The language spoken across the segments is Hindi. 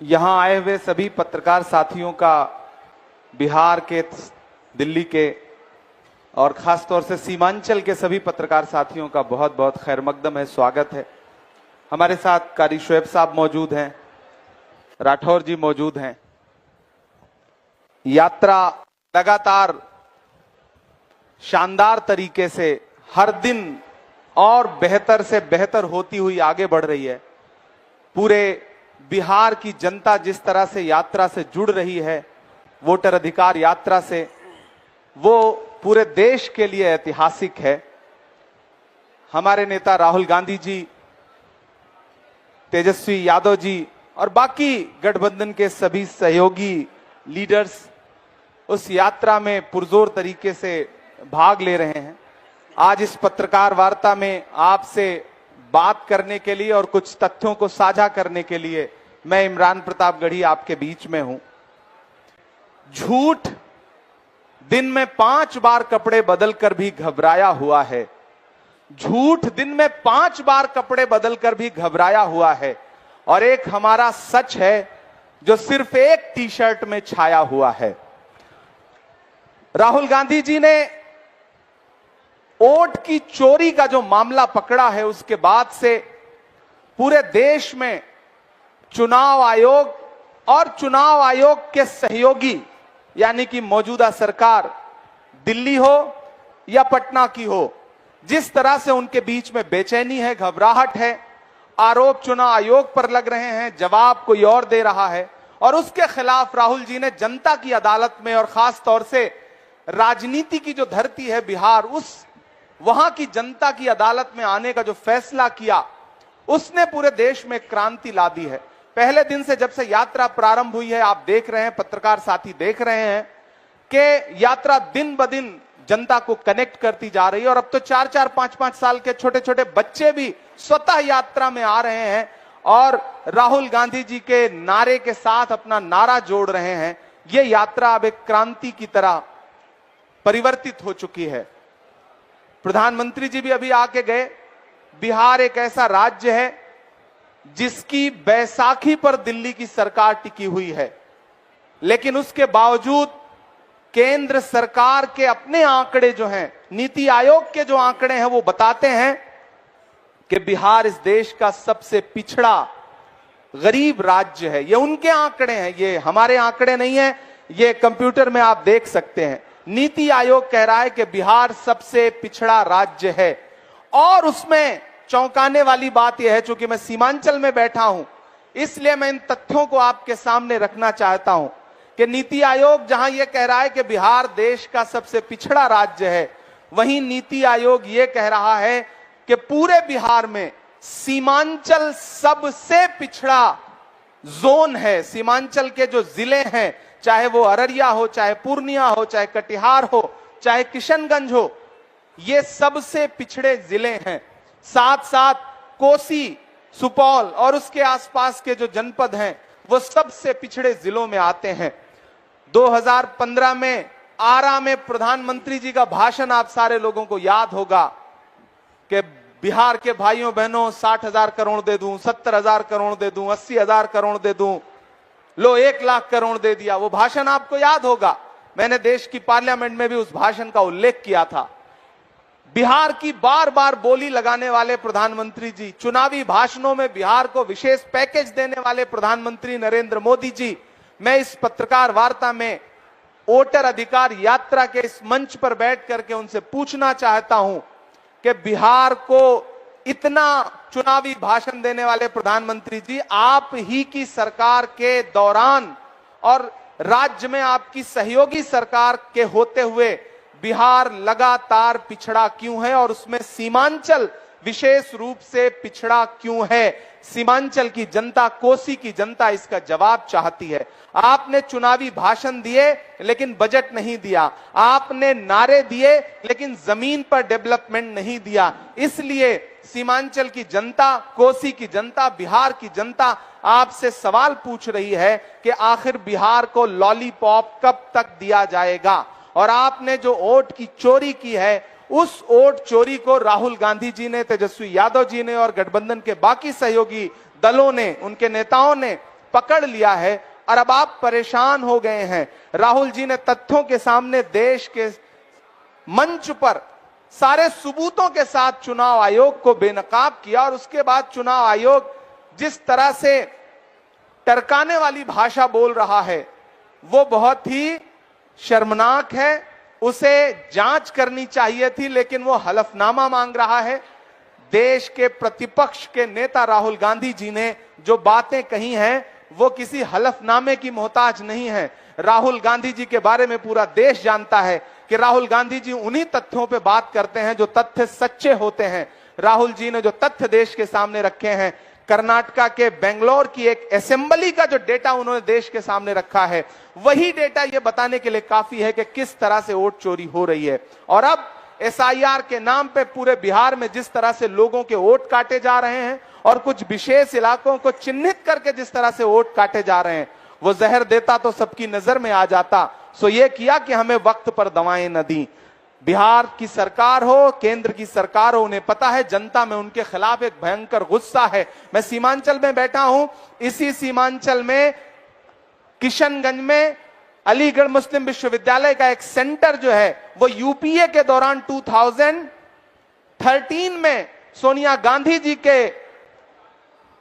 यहाँ आए हुए सभी पत्रकार साथियों का बिहार के, दिल्ली के और खासतौर से सीमांचल के सभी पत्रकार साथियों का बहुत बहुत खैर मकदम है, स्वागत है। हमारे साथ कारी शोएब साहब मौजूद हैं, राठौर जी मौजूद हैं। यात्रा लगातार शानदार तरीके से हर दिन और बेहतर से बेहतर होती हुई आगे बढ़ रही है। पूरे बिहार की जनता जिस तरह से यात्रा से जुड़ रही है, वोटर अधिकार यात्रा से, वो पूरे देश के लिए ऐतिहासिक है। हमारे नेता राहुल गांधी जी, तेजस्वी यादव जी और बाकी गठबंधन के सभी सहयोगी लीडर्स उस यात्रा में पुरजोर तरीके से भाग ले रहे हैं। आज इस पत्रकार वार्ता में आपसे बात करने के लिए और कुछ तथ्यों को साझा करने के लिए मैं इमरान प्रतापगढ़ी आपके बीच में हूं। झूठ दिन में 5 बार कपड़े बदलकर भी घबराया हुआ है। झूठ दिन में 5 बार कपड़े बदलकर भी घबराया हुआ है। और एक हमारा सच है जो सिर्फ एक टी शर्ट में छाया हुआ है। राहुल गांधी जी ने वोट की चोरी का जो मामला पकड़ा है, उसके बाद से पूरे देश में चुनाव आयोग और चुनाव आयोग के सहयोगी यानी कि मौजूदा सरकार, दिल्ली हो या पटना की हो, जिस तरह से उनके बीच में बेचैनी है, घबराहट है। आरोप चुनाव आयोग पर लग रहे हैं, जवाब कोई और दे रहा है। और उसके खिलाफ राहुल जी ने जनता की अदालत में और खास तौर से राजनीति की जो धरती है बिहार, उस वहां की जनता की अदालत में आने का जो फैसला किया, उसने पूरे देश में क्रांति ला दी है। पहले दिन से जब से यात्रा प्रारंभ हुई है, आप देख रहे हैं, पत्रकार साथी देख रहे हैं कि यात्रा दिन ब दिन जनता को कनेक्ट करती जा रही है। और अब तो 4-4, 5-5 साल के छोटे छोटे बच्चे भी स्वतः यात्रा में आ रहे हैं और राहुल गांधी जी के नारे के साथ अपना नारा जोड़ रहे हैं। ये यात्रा अब एक क्रांति की तरह परिवर्तित हो चुकी है। प्रधानमंत्री जी भी अभी आके गए। बिहार एक ऐसा राज्य है जिसकी बैसाखी पर दिल्ली की सरकार टिकी हुई है, लेकिन उसके बावजूद केंद्र सरकार के अपने आंकड़े जो हैं, नीति आयोग के जो आंकड़े हैं, वो बताते हैं कि बिहार इस देश का सबसे पिछड़ा गरीब राज्य है। ये उनके आंकड़े हैं, ये हमारे आंकड़े नहीं है। ये कंप्यूटर में आप देख सकते हैं। नीति आयोग कह रहा है कि बिहार सबसे पिछड़ा राज्य है। और उसमें चौंकाने वाली बात यह है, चूंकि मैं सीमांचल में बैठा हूं, इसलिए मैं इन तथ्यों को आपके सामने रखना चाहता हूं कि नीति आयोग जहां यह कह रहा है कि बिहार देश का सबसे पिछड़ा राज्य है, वहीं नीति आयोग यह कह रहा है कि पूरे बिहार में सीमांचल सबसे पिछड़ा जोन है। सीमांचल के जो जिले हैं, चाहे वो अररिया हो, चाहे पूर्णिया हो, चाहे कटिहार हो, चाहे किशनगंज हो, ये सबसे पिछड़े जिले हैं। साथ साथ कोसी, सुपौल और उसके आसपास के जो जनपद हैं, वो सबसे पिछड़े जिलों में आते हैं। 2015 में आरा में प्रधानमंत्री जी का भाषण आप सारे लोगों को याद होगा कि बिहार के भाइयों बहनों 60,000 करोड़ दे दूं, 70,000 करोड़ दे दूं, 80,000 करोड़ दे दूं, लो 1 लाख करोड़ दे दिया। वो भाषण आपको याद होगा। मैंने देश की पार्लियामेंट में भी उस भाषण का उल्लेख किया था। बिहार की बार बार बोली लगाने वाले प्रधानमंत्री जी, चुनावी भाषणों में बिहार को विशेष पैकेज देने वाले प्रधानमंत्री नरेंद्र मोदी जी, मैं इस पत्रकार वार्ता में वोटर अधिकार यात्रा के इस मंच पर बैठ करके उनसे पूछना चाहता हूं कि बिहार को इतना चुनावी भाषण देने वाले प्रधानमंत्री जी, आप ही की सरकार के दौरान और राज्य में आपकी सहयोगी सरकार के होते हुए बिहार लगातार पिछड़ा क्यों है और उसमें सीमांचल विशेष रूप से पिछड़ा क्यों है? सीमांचल की जनता, कोसी की जनता इसका जवाब चाहती है। आपने चुनावी भाषण दिए लेकिन बजट नहीं दिया, आपने नारे दिए लेकिन जमीन पर डेवलपमेंट नहीं दिया। इसलिए सीमांचल की जनता, कोसी की जनता, बिहार की जनता आपसे सवाल पूछ रही है कि आखिर बिहार को लॉलीपॉप कब तक दिया जाएगा? और आपने जो वोट की चोरी की है, उस वोट चोरी को राहुल गांधी जी ने, तेजस्वी यादव जी ने और गठबंधन के बाकी सहयोगी दलों ने, उनके नेताओं ने पकड़ लिया है और अब आप परेशान हो गए हैं। राहुल जी ने तथ्यों के सामने देश के मंच पर सारे सबूतों के साथ चुनाव आयोग को बेनकाब किया और उसके बाद चुनाव आयोग जिस तरह से टरकाने वाली भाषा बोल रहा है वो बहुत ही शर्मनाक है। उसे जांच करनी चाहिए थी, लेकिन वो हलफनामा मांग रहा है। देश के प्रतिपक्ष के नेता राहुल गांधी जी ने जो बातें कही हैं वो किसी हलफनामे की मोहताज नहीं है। राहुल गांधी जी के बारे में पूरा देश जानता है कि राहुल गांधी जी उन्हीं तथ्यों पे बात करते हैं जो तथ्य सच्चे होते हैं। राहुल जी ने जो तथ्य देश के सामने रखे हैं, कर्नाटका के बेंगलोर की एक असेंबली का जो डेटा उन्होंने देश के सामने रखा है, वही डेटा ये बताने के लिए काफी है कि किस तरह से वोट चोरी हो रही है। और अब एसआईआर के नाम पे पूरे बिहार में जिस तरह से लोगों के वोट काटे जा रहे हैं और कुछ विशेष इलाकों को चिन्हित करके जिस तरह से वोट काटे जा रहे हैं, वो जहर देता तो सबकी नजर में आ जाता। सो ये किया कि हमें वक्त पर दवाएं न दी। बिहार की सरकार हो, केंद्र की सरकार हो, उन्हें पता है जनता में उनके खिलाफ एक भयंकर गुस्सा है। मैं सीमांचल में बैठा हूं, इसी सीमांचल में किशनगंज में अलीगढ़ मुस्लिम विश्वविद्यालय का एक सेंटर जो है वो यूपीए के दौरान 2013 में सोनिया गांधी जी के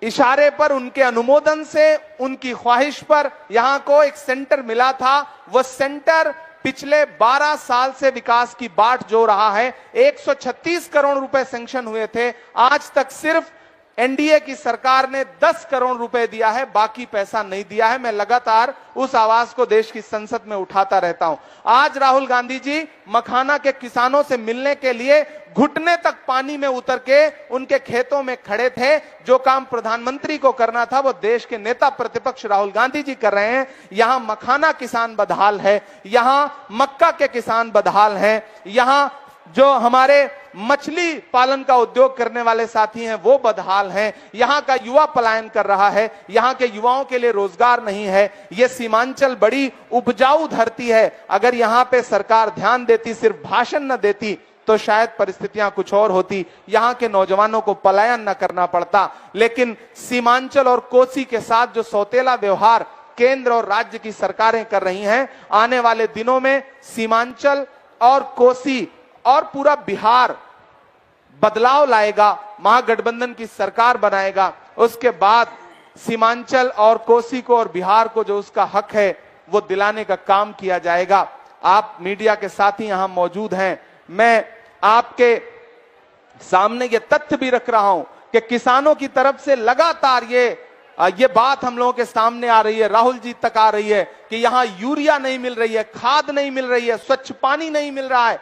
इशारे पर, उनके अनुमोदन से, उनकी ख्वाहिश पर यहां को एक सेंटर मिला था। वो सेंटर पिछले 12 साल से विकास की बाट जो रहा है। 136 करोड़ रुपए सैंक्शन हुए थे, आज तक सिर्फ एनडीए की सरकार ने 10 करोड़ रुपए दिया है, बाकी पैसा नहीं दिया है। मैं लगातार उस आवाज को देश की संसद में उठाता रहता हूं। आज राहुल गांधी जी मखाना के किसानों से मिलने के लिए घुटने तक पानी में उतर के उनके खेतों में खड़े थे। जो काम प्रधानमंत्री को करना था वो देश के नेता प्रतिपक्ष राहुल गांधी जी कर रहे हैं। यहां मखाना किसान बदहाल है, यहां मक्का के किसान बदहाल हैं, यहां जो हमारे मछली पालन का उद्योग करने वाले साथी हैं वो बदहाल हैं। यहां का युवा पलायन कर रहा है, यहां के युवाओं के लिए रोजगार नहीं है। ये सीमांचल बड़ी उपजाऊ धरती है। अगर यहां पे सरकार ध्यान देती, सिर्फ भाषण न देती, तो शायद परिस्थितियां कुछ और होती, यहां के नौजवानों को पलायन न करना पड़ता। लेकिन सीमांचल और कोसी के साथ जो सौतेला व्यवहार केंद्र और राज्य की सरकारें कर रही हैं, आने वाले दिनों में सीमांचल और कोसी और पूरा बिहार बदलाव लाएगा, महागठबंधन की सरकार बनाएगा। उसके बाद सीमांचल और कोसी को और बिहार को जो उसका हक है वो दिलाने का काम किया जाएगा। आप मीडिया के साथी यहां मौजूद हैं, मैं आपके सामने ये तथ्य भी रख रहा हूं कि किसानों की तरफ से लगातार ये बात हम लोगों के सामने आ रही है, राहुल जी तक आ रही है कि यहां यूरिया नहीं मिल रही है, खाद नहीं मिल रही है, स्वच्छ पानी नहीं मिल रहा है।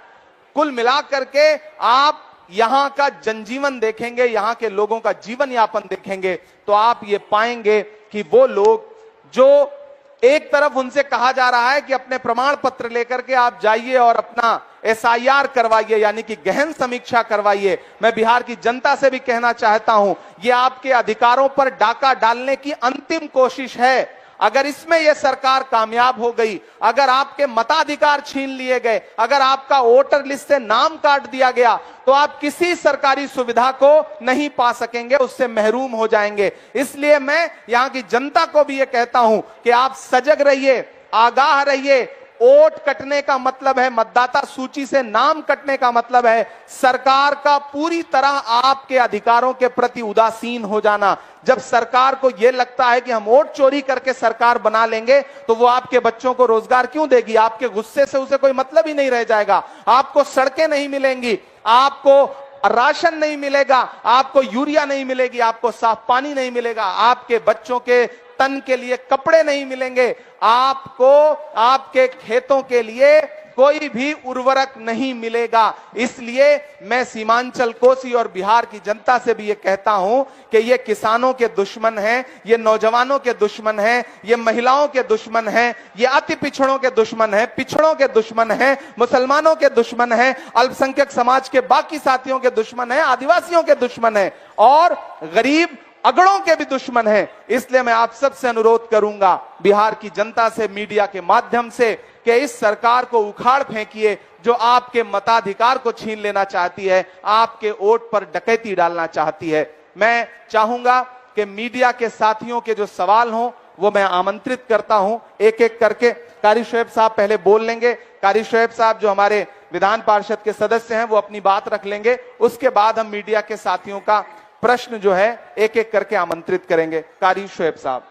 कुल मिलाकर के आप यहां का जनजीवन देखेंगे, यहां के लोगों का जीवन यापन देखेंगे तो आप ये पाएंगे कि वो लोग जो एक तरफ उनसे कहा जा रहा है कि अपने प्रमाण पत्र लेकर के आप जाइए और अपना एसआईआर करवाइए, यानी कि गहन समीक्षा करवाइए। मैं बिहार की जनता से भी कहना चाहता हूं, ये आपके अधिकारों पर डाका डालने की अंतिम कोशिश है। अगर इसमें यह सरकार कामयाब हो गई, अगर आपके मताधिकार छीन लिए गए, अगर आपका वोटर लिस्ट से नाम काट दिया गया, तो आप किसी सरकारी सुविधा को नहीं पा सकेंगे, उससे महरूम हो जाएंगे। इसलिए मैं यहां की जनता को भी यह कहता हूं कि आप सजग रहिए, आगाह रहिए। वोट कटने का मतलब है, मतदाता सूची से नाम कटने का मतलब है सरकार का पूरी तरह आपके अधिकारों के प्रति उदासीन हो जाना। जब सरकार को यह लगता है कि हम वोट चोरी करके सरकार बना लेंगे तो वो आपके बच्चों को रोजगार क्यों देगी? आपके गुस्से से उसे कोई मतलब ही नहीं रह जाएगा। आपको सड़कें नहीं मिलेंगी, आपको राशन नहीं मिलेगा, आपको यूरिया नहीं मिलेगी, आपको साफ पानी नहीं मिलेगा, आपके बच्चों के तन के लिए कपड़े नहीं मिलेंगे, आपको आपके खेतों के लिए कोई भी उर्वरक नहीं मिलेगा। इसलिए मैं सीमांचल, कोसी और बिहार की जनता से भी ये कहता हूं कि ये किसानों के दुश्मन हैं, ये नौजवानों के दुश्मन हैं, ये महिलाओं के दुश्मन हैं, ये अति पिछड़ों के दुश्मन हैं, पिछड़ों के दुश्मन हैं, मुसलमानों के दुश्मन हैं, अल्पसंख्यक समाज के बाकी साथियों के दुश्मन हैं, आदिवासियों के दुश्मन हैं और गरीब अगड़ों के भी दुश्मन हैं। इसलिए मैं आप सबसे अनुरोध करूंगा, बिहार की जनता से, मीडिया के माध्यम से, कि इस सरकार को उखाड़ फेंकिए जो आपके मताधिकार को छीन लेना चाहती है, आपके वोट पर डकैती डालना चाहती है। मैं चाहूंगा कि मीडिया के साथियों के जो सवाल हों वो मैं आमंत्रित करता हूं एक एक करके। कारी शोएब साहब पहले बोल लेंगे। कारी शोएब साहब जो हमारे विधान पार्षद के सदस्य हैं वो अपनी बात रख लेंगे। उसके बाद हम मीडिया के साथियों का प्रश्न जो है एक एक करके आमंत्रित करेंगे। कारी शोएब साहब।